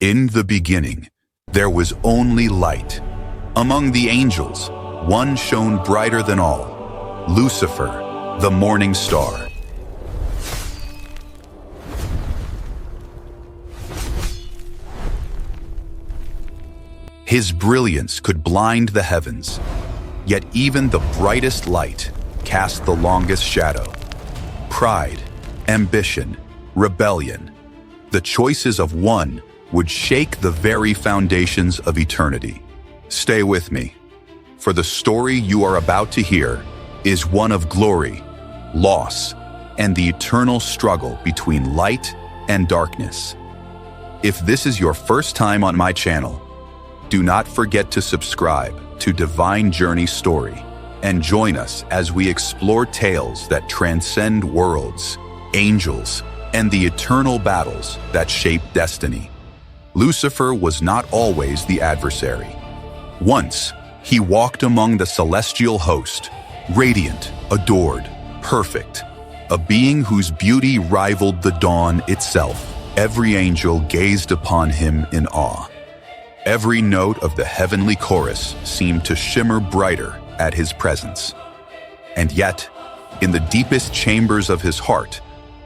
In the beginning, there was only light. Among the angels, one shone brighter than all, Lucifer, the morning star. His brilliance could blind the heavens, yet even the brightest light cast the longest shadow. Pride, ambition, rebellion, the choices of one would shake the very foundations of eternity. Stay with me, for the story you are about to hear is one of glory, loss, and the eternal struggle between light and darkness. If this is your first time on my channel, do not forget to subscribe to Divine Journey Story and join us as we explore tales that transcend worlds, angels, and the eternal battles that shape destiny. Lucifer was not always the adversary. Once, he walked among the celestial host, radiant, adored, perfect, a being whose beauty rivaled the dawn itself. Every angel gazed upon him in awe. Every note of the heavenly chorus seemed to shimmer brighter at his presence. And yet, in the deepest chambers of his heart,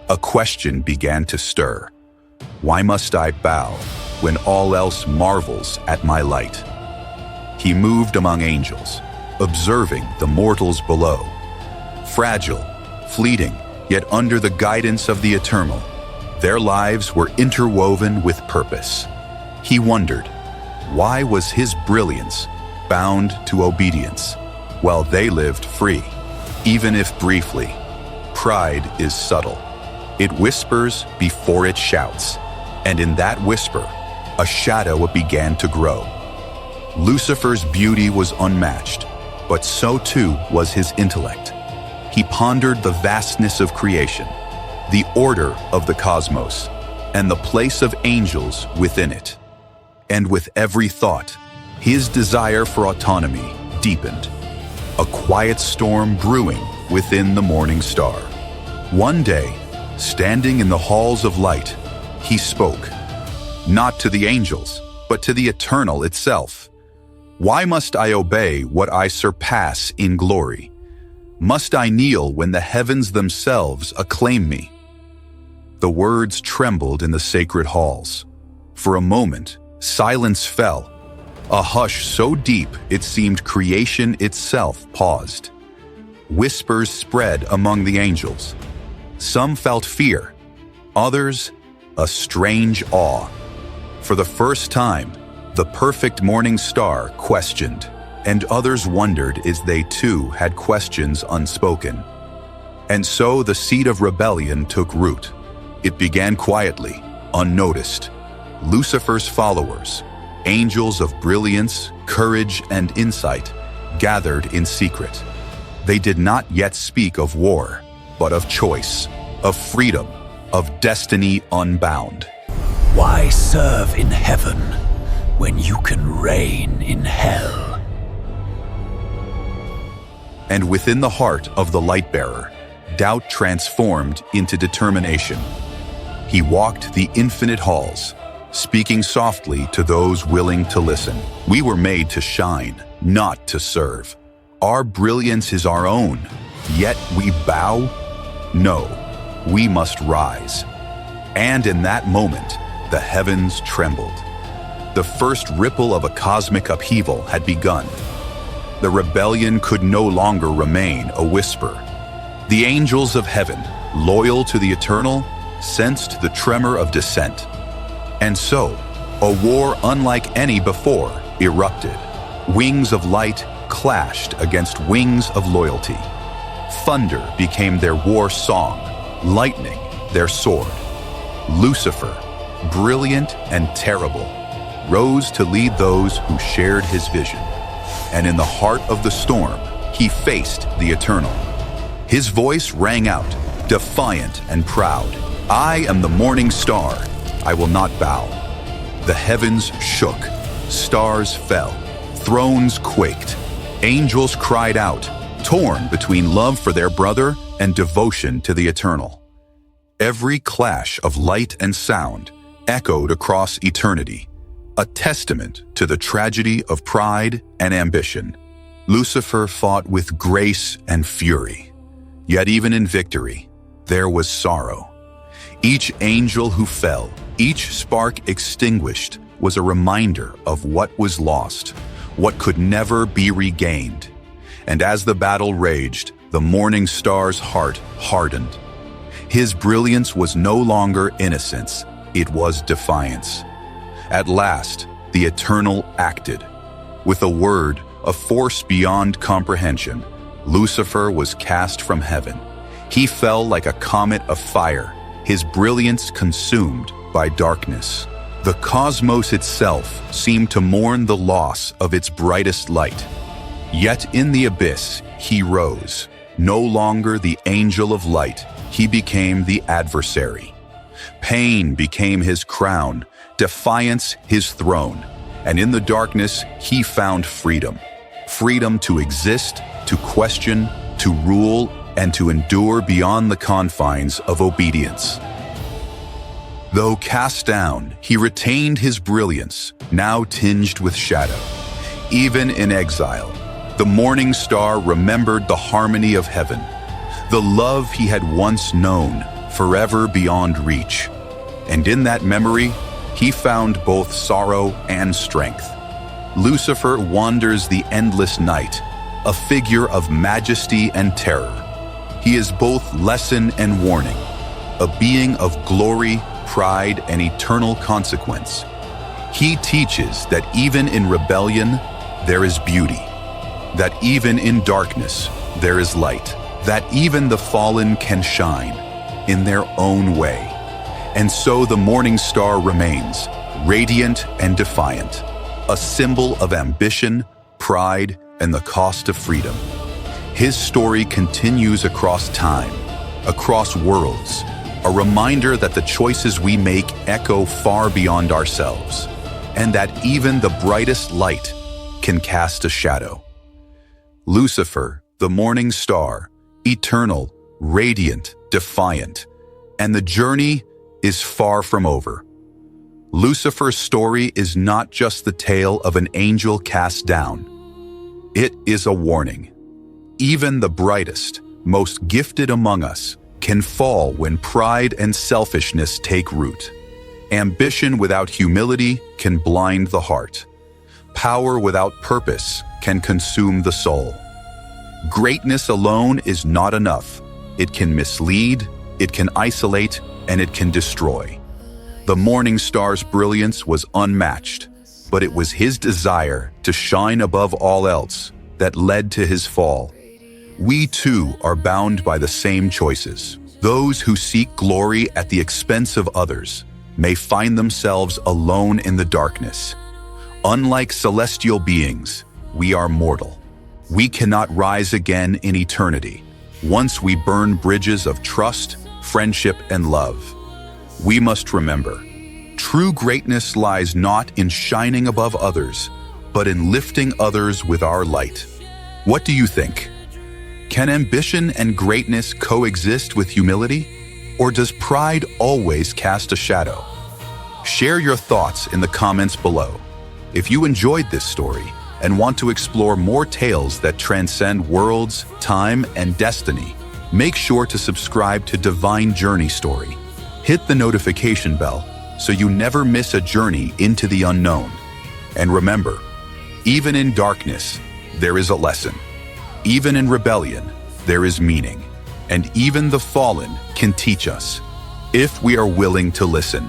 a question began to stir. Why must I bow when all else marvels at my light? He moved among angels, observing the mortals below. Fragile, fleeting, yet under the guidance of the eternal, their lives were interwoven with purpose. He wondered, why was his brilliance bound to obedience, while they lived free, even if briefly? Pride is subtle. It whispers before it shouts, and in that whisper, a shadow began to grow. Lucifer's beauty was unmatched, but so too was his intellect. He pondered the vastness of creation, the order of the cosmos, and the place of angels within it. And with every thought, his desire for autonomy deepened, a quiet storm brewing within the morning star. One day, standing in the halls of light, he spoke, not to the angels, but to the eternal itself. Why must I obey what I surpass in glory? Must I kneel when the heavens themselves acclaim me? The words trembled in the sacred halls. For a moment, silence fell, a hush so deep it seemed creation itself paused. Whispers spread among the angels. Some felt fear, others a strange awe. For the first time, the perfect morning star questioned, and others wondered as they too had questions unspoken. And so the seed of rebellion took root. It began quietly, unnoticed. Lucifer's followers, angels of brilliance, courage, and insight, gathered in secret. They did not yet speak of war, but of choice, of freedom, of destiny unbound. Why serve in heaven when you can reign in hell? And within the heart of the light-bearer, doubt transformed into determination. He walked the infinite halls, speaking softly to those willing to listen. We were made to shine, not to serve. Our brilliance is our own, yet we bow? No, we must rise. And in that moment, the heavens trembled. The first ripple of a cosmic upheaval had begun. The rebellion could no longer remain a whisper. The angels of heaven, loyal to the eternal, sensed the tremor of dissent. And so, a war unlike any before erupted. Wings of light clashed against wings of loyalty. Thunder became their war song, lightning their sword. Lucifer, brilliant and terrible, rose to lead those who shared his vision. And in the heart of the storm, he faced the eternal. His voice rang out, defiant and proud. I am the morning star. I will not bow. The heavens shook, stars fell, thrones quaked. Angels cried out, torn between love for their brother and devotion to the eternal. Every clash of light and sound echoed across eternity, a testament to the tragedy of pride and ambition. Lucifer fought with grace and fury, yet even in victory, there was sorrow. Each angel who fell, each spark extinguished, was a reminder of what was lost, what could never be regained. And as the battle raged, the morning star's heart hardened. His brilliance was no longer innocence, it was defiance. At last, the Eternal acted. With a word, a force beyond comprehension, Lucifer was cast from heaven. He fell like a comet of fire, his brilliance consumed by darkness. The cosmos itself seemed to mourn the loss of its brightest light. Yet in the abyss, he rose. No longer the angel of light, he became the adversary. Pain became his crown, defiance his throne, and in the darkness, he found freedom. Freedom to exist, to question, to rule, and to endure beyond the confines of obedience. Though cast down, he retained his brilliance, now tinged with shadow. Even in exile, the morning star remembered the harmony of heaven, the love he had once known, forever beyond reach. And in that memory, he found both sorrow and strength. Lucifer wanders the endless night, a figure of majesty and terror. He is both lesson and warning, a being of glory, pride, and eternal consequence. He teaches that even in rebellion, there is beauty, that even in darkness, there is light, that even the fallen can shine in their own way. And so the morning star remains, radiant and defiant, a symbol of ambition, pride, and the cost of freedom. His story continues across time, across worlds, a reminder that the choices we make echo far beyond ourselves, and that even the brightest light can cast a shadow. Lucifer, the morning star, eternal, radiant, defiant, and the journey is far from over. Lucifer's story is not just the tale of an angel cast down. It is a warning. Even the brightest, most gifted among us can fall when pride and selfishness take root. Ambition without humility can blind the heart. Power without purpose can consume the soul. Greatness alone is not enough. It can mislead, it can isolate, and it can destroy. The morning star's brilliance was unmatched, but it was his desire to shine above all else that led to his fall. We too are bound by the same choices. Those who seek glory at the expense of others may find themselves alone in the darkness. Unlike celestial beings, we are mortal. We cannot rise again in eternity. Once we burn bridges of trust, friendship, and love. We must remember, true greatness lies not in shining above others, but in lifting others with our light. What do you think? Can ambition and greatness coexist with humility? Or does pride always cast a shadow? Share your thoughts in the comments below. If you enjoyed this story and want to explore more tales that transcend worlds, time, and destiny, make sure to subscribe to Divine Journey Story. Hit the notification bell so you never miss a journey into the unknown. And remember, even in darkness, there is a lesson. Even in rebellion, there is meaning. And even the fallen can teach us, if we are willing to listen.